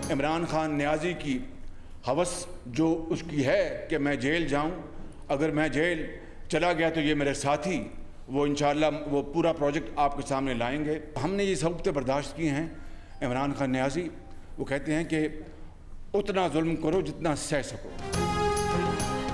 इमरान खान न्याजी की हवस जो उसकी है कि मैं जेल जाऊं, अगर मैं जेल चला गया तो ये मेरे साथी वो इंशाअल्लाह वो पूरा प्रोजेक्ट आपके सामने लाएंगे। हमने ये सबूत बर्दाश्त किए हैं। इमरान खान न्याजी वो कहते हैं कि उतना जुल्म करो जितना सह सको।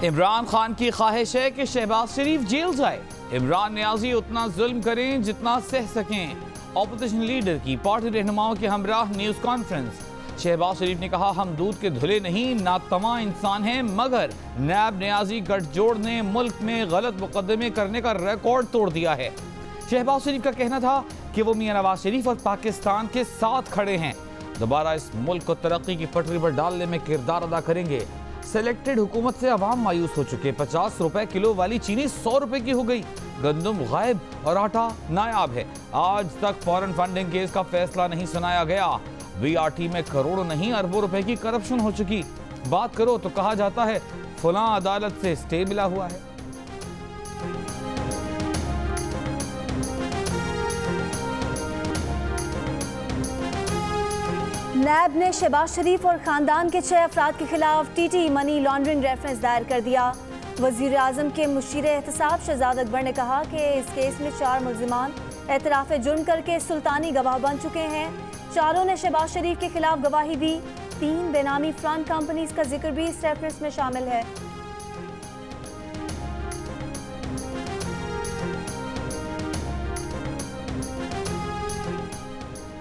इमरान खान की ख्वाहिश है कि शहबाज शरीफ जेल जाए। इमरान न्याजी उतना जुल्म करें जितना सह सकें। ऑपोजिशन लीडर की पार्टी रहनुमाओं के हमराह न्यूज़ कॉन्फ्रेंस। शहबाज शरीफ ने कहा, हम दूध के धुले नहीं नातमा इंसान हैं, मगर नैब न्याजी गठजोड़ ने मुल्क में गलत मुकदमे करने का रिकॉर्ड तोड़ दिया है। शहबाज शरीफ का कहना था कि वो मियां नवाज शरीफ और पाकिस्तान के साथ खड़े हैं, दोबारा इस मुल्क को तरक्की की पटरी पर डालने में किरदार अदा करेंगे। सेलेक्टेड हुकूमत से अवाम मायूस हो चुके। 50 रुपए किलो वाली चीनी 100 रुपए की हो गई। गंदम गायब और आटा नायाब है। आज तक फॉरेन फंडिंग केस का फैसला नहीं सुनाया गया। बीआरटी में करोड़ों नहीं अरबों रुपए की करप्शन हो चुकी। बात करो तो कहा जाता है फलां अदालत से स्टे मिला हुआ है। नैब ने शहबाज शरीफ और खानदान के 6 अफराद के खिलाफ टीटी मनी लॉन्ड्रिंग रेफरेंस दायर कर दिया। वजीर आजम के मुशीर एहतसाब शहजाद अकबर ने कहा कि इस केस में 4 मुल्जिमान एतराफ़ जुर्म करके सुल्तानी गवाह बन चुके हैं। चारों ने शहबाज शरीफ के खिलाफ गवाही दी। 3 बेनामी फ्रंट कंपनीज का जिक्र भी इस रेफरेंस में शामिल है।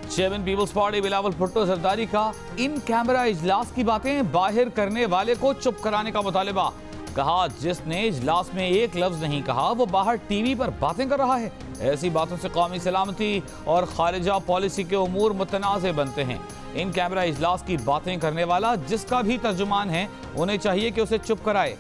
चेयरमैन पीपल्स पार्टी बिलावल भुट्टो जरदारी का इन कैमरा इजलास की बातें बाहर करने वाले को चुप कराने का मुतालिबा। कहा, जिसने इजलास में एक लफ्ज नहीं कहा वो बाहर टीवी पर बातें कर रहा है। ऐसी बातों से कौमी सलामती और खारिजा पॉलिसी के उमूर मुतनाज़े बनते हैं। इन कैमरा इजलास की बातें करने वाला जिसका भी तर्जुमान है उन्हें चाहिए कि उसे चुप कराए।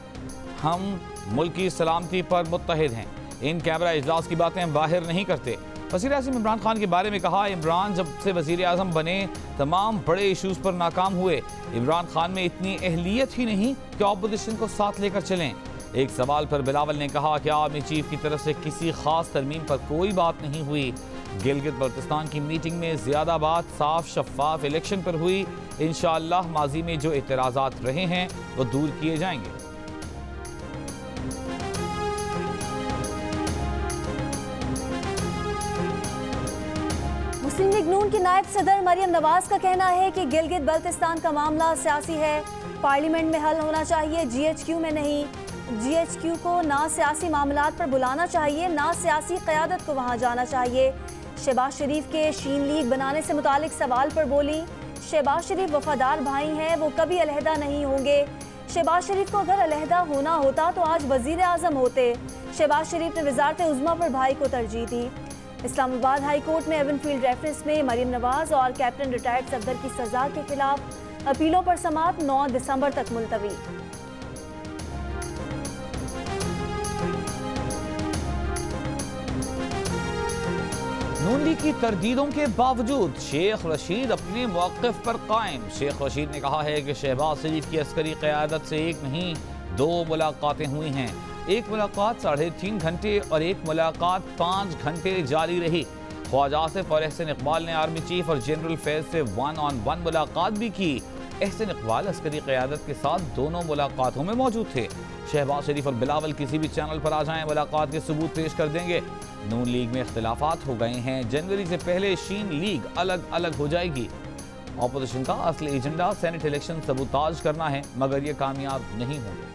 हम मुल्क की सलामती पर मुत्तहिद हैं। इन कैमरा इजलास की बातें बाहर नहीं करते। वज़ीर आज़म इमरान खान के बारे में कहा, इमरान जब से वज़ीर आज़म बने तमाम बड़े इशूज़ पर नाकाम हुए। इमरान खान में इतनी अहलियत ही नहीं कि ऑपोजिशन को साथ लेकर चलें। एक सवाल पर बिलावल ने कहा कि आर्मी चीफ की तरफ से किसी खास तरमीम पर कोई बात नहीं हुई। गिलगित बल्तिस्तान की मीटिंग में ज़्यादा बात साफ शफाफ इलेक्शन पर हुई। इंशाअल्लाह माजी में जो एतराज़ात रहे हैं वो दूर किए जाएंगे। मुस्लिम लीग नून की नायब सदर मरियम नवाज का कहना है कि गिलगित बल्तिस्तान का मामला सियासी है, पार्लियामेंट में हल होना चाहिए, GHQ में नहीं। GHQ को ना सियासी मामलात पर बुलाना चाहिए, ना सियासी क़यादत को वहाँ जाना चाहिए। शहबाज शरीफ के शीन लीग बनाने से मुतालिक सवाल पर बोली, शहबाज शरीफ वफादार भाई हैं, वो कभी अलहदा नहीं होंगे। शहबाज शरीफ को अगर अलहदा होना होता तो आज वज़ीर आज़म होते। शहबाज शरीफ ने वज़ारत उज़्मा पर भाई को तरजीह दी। इस्लामाबाद हाई कोर्ट में एवनफील्ड रेफरेंस में मरियम नवाज और कैप्टन रिटायर्ड सफदर की सज़ा के खिलाफ अपीलों पर समाअत 9 दिसंबर तक मुलतवी। नून लीग की तरदीदों के बावजूद शेख रशीद अपने मौक़िफ़ पर कायम। शेख रशीद ने कहा है कि शहबाज शरीफ की अस्करी क़यादत से एक नहीं 2 मुलाकातें हुई हैं। एक मुलाकात 3.5 घंटे और एक मुलाकात 5 घंटे जारी रही। ख्वाजा आसिफ और एहसन इकबाल ने आर्मी चीफ और जनरल फैज से 1-on-1 मुलाकात भी की। एहसन इकबाल अस्करी क़यादत के साथ दोनों मुलाकातों में मौजूद थे। शहबाज शरीफ और बिलावल किसी भी चैनल पर आ जाएं, मुलाकात के सबूत पेश कर देंगे। नून लीग में इख्तिलाफात हो गए हैं। जनवरी से पहले शीन लीग अलग अलग हो जाएगी। ऑपोजिशन का असली एजेंडा सेनेट इलेक्शन सबूताज करना है, मगर ये कामयाब नहीं होंगे।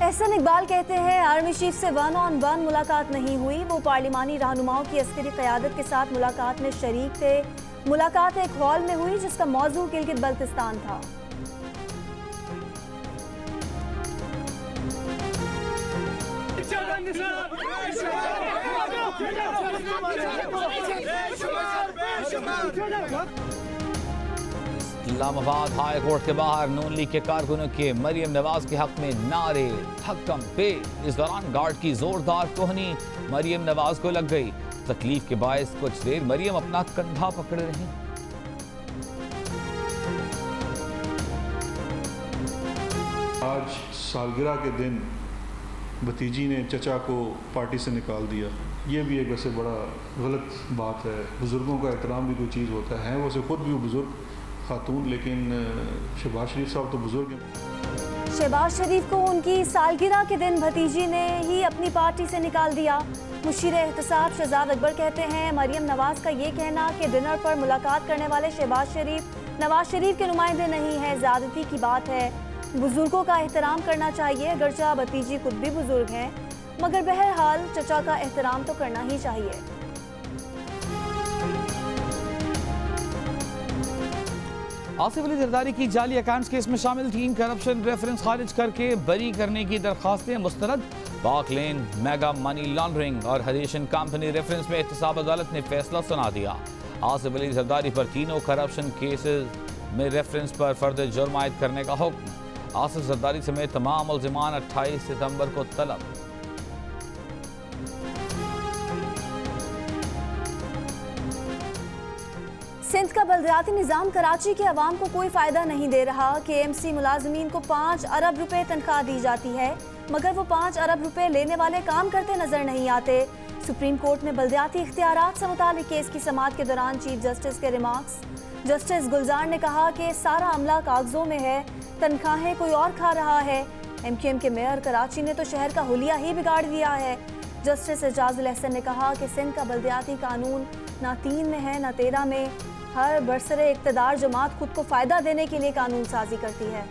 एहसन इकबाल कहते हैं, आर्मी चीफ से 1-on-1 मुलाकात नहीं हुई। वो पार्लिमानी रहनुमाओं की अस्करी क़यादत के साथ मुलाकात में शरीक थे। मुलाकात एक हॉल में हुई जिसका मौजू गिलगित बल्तिस्तान था। इस्लामाबाद हाई कोर्ट के बाहर नून लीग के कारकुनों के मरियम नवाज के हक में नारे थक्कम पे। इस दौरान गार्ड की जोरदार कोहनी मरियम नवाज को लग गई। तकलीफ के बायस कुछ देर मरियम अपना कंधा पकड़े रही। आज सालगिरह के दिन भतीजी ने चचा को पार्टी से निकाल दिया, ये भी एक वैसे बड़ा गलत बात है। बुज़ुर्गों का एहतराम भी कोई चीज़ होता है, वैसे ख़ुद भी वो बुज़ुर्ग खातून, लेकिन शहबाज शरीफ साहब तो बुज़ुर्ग हैं। शहबाज शरीफ को उनकी सालगिरह के दिन भतीजी ने ही अपनी पार्टी से निकाल दिया। मुशीर एहतसाब शहजाद अकबर कहते हैं मरियम नवाज का ये कहना कि डिनर पर मुलाकात करने वाले शहबाज शरीफ नवाज शरीफ के नुमाइंदे नहीं है, ज़्यादती की बात है। बुजुर्गों का एहतराम करना चाहिए, अगरचा भतीजी खुद भी बुजुर्ग हैं, मगर बहरहाल चचा का एहतराम तो करना ही चाहिए। आसिफ अली जरदारी की जाली अकाउंट्स केस में शामिल 3 करप्शन रेफरेंस खारिज करके बरी करने की दरखास्तें मुस्तरद। पाक लेन, मेगा मनी लॉन्ड्रिंग और हरीशन कंपनी रेफरेंस में एहतसाब अदालत ने फैसला सुना दिया। आसिफ अली जरदारी पर तीनों करप्शन केसेस में रेफरेंस पर फर्द जुर्म आयद करने का हुक्म। आसिफ जरदारी समेत तमाम मुल्ज़िमान 28 सितंबर को तलब। सिंध का बल्दियाती निज़ाम कराची के अवाम को कोई फ़ायदा नहीं दे रहा। KMC मुलाजमीन को 5 अरब रुपए तनख्वाह दी जाती है, मगर वो 5 अरब रुपए लेने वाले काम करते नजर नहीं आते। सुप्रीम कोर्ट में बल्दियाती इख्तियारात से मुतालिक केस की समाअत के दौरान चीफ जस्टिस के रिमार्क्स। जस्टिस गुलजार ने कहा कि सारा अमला कागजों में है, तनख्वाहें कोई और खा रहा है। MQM के मेयर कराची ने तो शहर का हुलिया ही बिगाड़ दिया है। जस्टिस एजाजुल अहसन ने कहा कि सिंध का बल्दियाती कानून ना 3 में है ना 13 में। हर बरसरे इक़्तिदार जमात खुद को फ़ायदा देने के लिए कानून साजी करती है।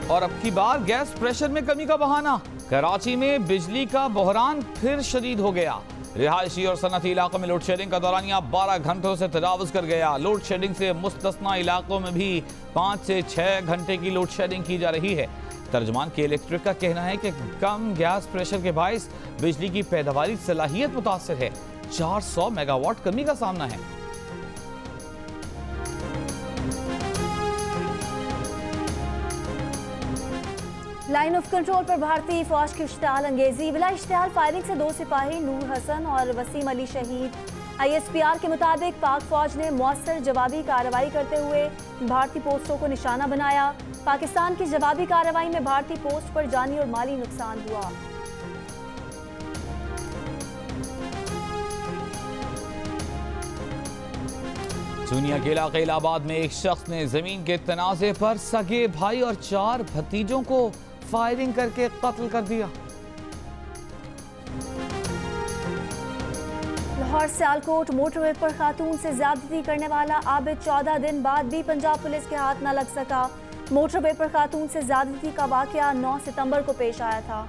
और अब की बार गैस प्रेशर में कमी का बहाना। कराची में बिजली का बहरान फिर शदीद हो गया। रिहायशी और सनती इलाकों में लोड शेडिंग का दौरानिया 12 घंटों से तजावुज कर गया। लोड शेडिंग से मुस्तस्ना इलाकों में भी 5 से 6 घंटे की लोड शेडिंग की जा रही है। तर्जमान के इलेक्ट्रिक का कहना है कि कम गैस प्रेशर के बायस बिजली की पैदावारी सलाहियत मुतासर है। 400 मेगावाट कमी का सामना है। लाइन ऑफ कंट्रोल पर भारतीय फौज की इश्तिआल अंगेजी। बिला इश्तिआल फायरिंग से 2 सिपाही नूर हसन और वसीम अली शहीद। ISPR के मुताबिक पाक फौज ने मौसर जवाबी कार्रवाई करते हुए भारतीय पोस्टों को निशाना बनाया। पाकिस्तान की जवाबी कार्रवाई में भारतीय पोस्ट पर जानी और माली नुकसान हुआ। चूनिया के इलाके इलाहाबाद में एक शख्स ने जमीन के तनाजे पर सगे भाई और 4 भतीजों को फायरिंग करके कत्ल कर दिया। लाहौर सियालकोट मोटरवे पर खातून से ज्यादती करने वाला आबिद 14 दिन बाद भी पंजाब पुलिस के हाथ न लग सका। मोटरवे पर खातून से ज्यादती का वाकया 9 सितंबर को पेश आया था।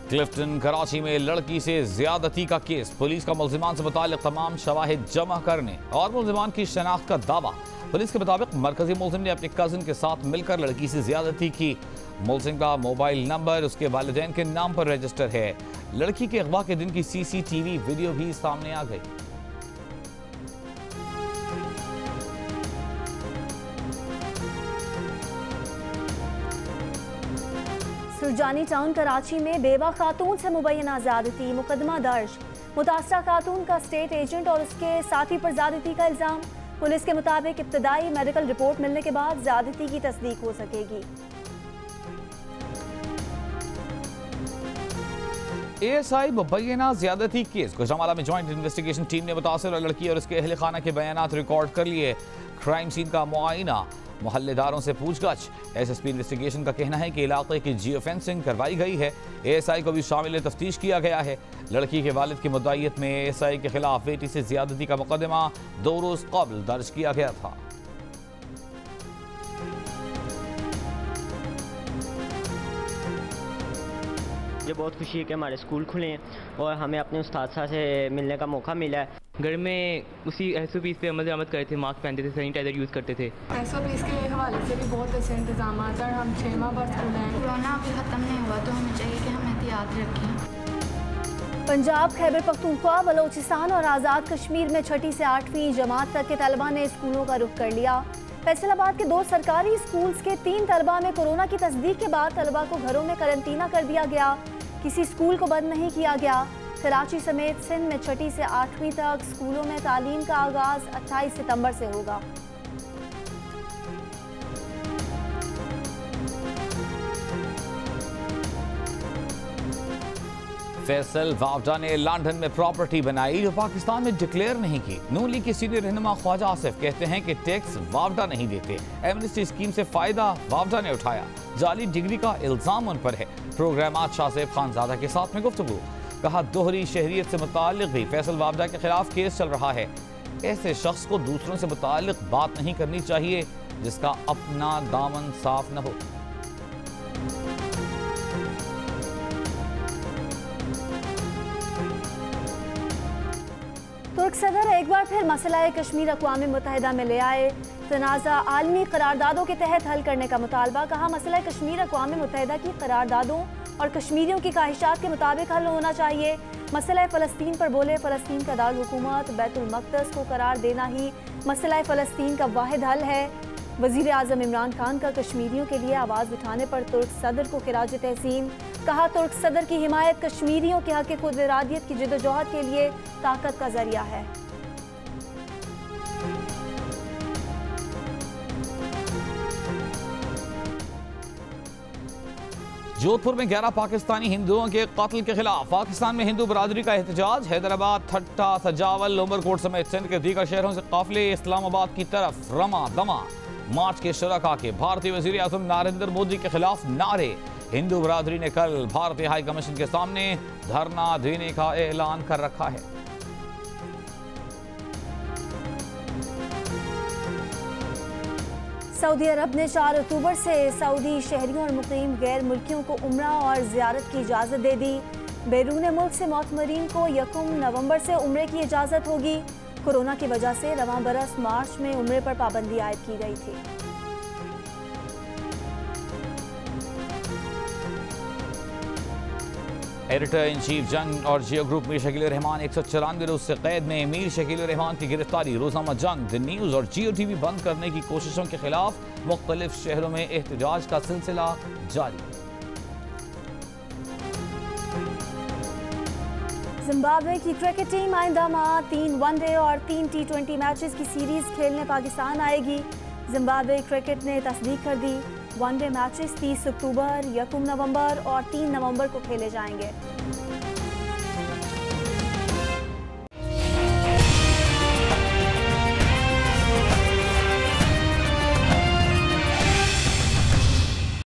क्लिफ्टन कराची में लड़की से ज्यादती का केस। पुलिस का मुल्जिमान से मुताल्लिक तमाम शवाहिद जमा करने और मुल्जिमान की शनाख्त का दावा। पुलिस के मुताबिक मरकजी मुल्जिम ने अपने कजिन के साथ मिलकर लड़की से ज्यादती की। मुल्जिम का मोबाइल नंबर उसके वालिदैन के नाम पर रजिस्टर है। लड़की के अगवा के दिन की CCTV वीडियो भी सामने आ गई। सुरजानी टाउन कराची में बेवा खातून से मुबैना ज्यादती, मुकदमा दर्ज। मुतासरा खातून का स्टेट एजेंट और उसके साथी पर ज्यादती का इल्जाम। पुलिस के मुताबिक इब्तदाई मेडिकल रिपोर्ट मिलने के बाद ज्यादती की तस्दीक हो सकेगी। ASI मुबैना ज्यादती केस। गुजरांवाला में ज्वाइंट इन्वेस्टिगेशन टीम ने मुतासिर लड़की और उसके अहल खाना के बयानात रिकॉर्ड कर लिए। क्राइम सीन का मुआयना, मोहल्लेदारों से पूछताछ। SSP इन्वेस्टिगेशन का कहना है कि इलाके की जियो फेंसिंग करवाई गई है। ASI को भी शामिल तफ्तीश किया गया है। लड़की के वालिद की मुद्दायत में ASI के खिलाफ बेटी से ज्यादती का मुकदमा 2 रोज कबल दर्ज किया गया था। मुझे बहुत खुशी है कि हमारे स्कूल खुले हैं और हमें अपने उस्ताद से मिलने का मौका मिला है। घर में उसी SOPs पे अमल दरामद करते थे, मास्क पहनते थे, सैनिटाइजर यूज़ करते थे। SOPs के हवाले से भी बहुत अच्छे इंतजाम हैं। हम 6 माह बाद स्कूल हैं। कोरोना अभी ख़त्म नहीं हुआ तो हमें चाहिए कि हम एहतियात रखें। पंजाब, खैबर पख्तूनख्वा, बलोचिस्तान और आज़ाद कश्मीर में 6ठी से 8वीं जमात तक के तलबा ने स्कूलों का रुख कर लिया। फैसलाबाद के 2 सरकारी स्कूल्स के 3 तलबा में कोरोना की तस्दीक के बाद तलबा को घरों में करंटीना कर दिया गया। किसी स्कूल को बंद नहीं किया गया। कराची समेत सिंध में 6ठी से 8वीं तक स्कूलों में तालीम का आगाज 28 सितंबर से होगा। फैसल वावडा ने लंदन में प्रॉपर्टी बनाई जो पाकिस्तान में डिक्लेयर नहीं की। नून लीग के सीनियर रहनुमा ख्वाजा आसिफ कहते हैं कि टैक्स वावडा नहीं देते। एमनेस्टी स्कीम से फायदा वावडा ने उठाया। जाली डिग्री का इल्जाम उन पर है। प्रोग्राम आज शाहज़ेब खानजादा के साथ में गुफ्तगू। कहा दोहरी शहरियत से मुताल्लिक भी फैसल वावडा के खिलाफ केस चल रहा है। ऐसे शख्स को दूसरों से मुताल्लिक बात नहीं करनी चाहिए जिसका अपना दामन साफ न हो। तुर्क सदर एक बार फिर मसला कश्मीर अक़वाम मुत्तहिदा में ले आए। तनाज़ा आलमी करारदादों के तहत हल करने का मुतालबा। कहा मसला कश्मीर अक़वाम मुत्तहिदा की करारदादों और कश्मीरियों की ख्वाहिशात के मुताबिक हल होना चाहिए। मसला फ़लस्तीन पर बोले फ़लस्तीन का दारुल हुकूमत बैतुल मक़दस को करार देना ही मसला फ़लस्तीन का वाहिद हल है। वज़ीर आज़म इमरान खान का कश्मीरियों के लिए आवाज़ उठाने पर तुर्क सदर को खिराज तहसीन। कहा तुर्क सदर की हिमायत कश्मीरियों के हक़ खुद इरादियत की जिद्दोजहद के लिए ताकत का जरिया है। जोधपुर में 11 पाकिस्तानी हिंदुओं के कत्ल के खिलाफ पाकिस्तान में हिंदू बरादरी का एहतजाज। हैदराबाद, ठट्टा, सजावल, उमरकोट समेत सिंध के दीगर शहरों से काफिले इस्लामाबाद की तरफ रमा दमा। मार्च के शुरका के भारतीय वज़ीर आज़म नरेंद्र मोदी के खिलाफ नारे। हिंदू बरादरी ने कल भारतीय हाई कमीशन के सामने धरना देने का ऐलान कर रखा है। सऊदी अरब ने 4 अक्टूबर से सऊदी शहरियों और मुकीम गैर मुल्कियों को उम्रा और ज़ियारत की इजाज़त दे दी। बैरून मुल्क से मोतमरीन को 1 नवंबर से उम्रे की इजाज़त होगी। कोरोना की वजह से रवां बरस मार्च में उम्रे पर पाबंदी आयद की गई थी। एडिटर इन चीफ जंग और जियो ग्रुप मीर शकील रहमान 194 रोज से कैद में। मीर शकील रहमान की गिरफ्तारी। रोजनामा जंग, द न्यूज़ और जियो टीवी बंद करने की कोशिशों के खिलाफ मुख्तलिफ शहरों में एहतजाज का सिलसिला जारी। जिम्बाब्वे की क्रिकेट टीम आइंदा माह 3 वनडे और 3 T20 मैचेस की सीरीज खेलने पाकिस्तान आएगी। जिम्बाब्वे क्रिकेट ने तस्दीक कर दी। वनडे मैचेस 30 अक्टूबर, 1 नवंबर और 3 नवंबर को खेले जाएंगे।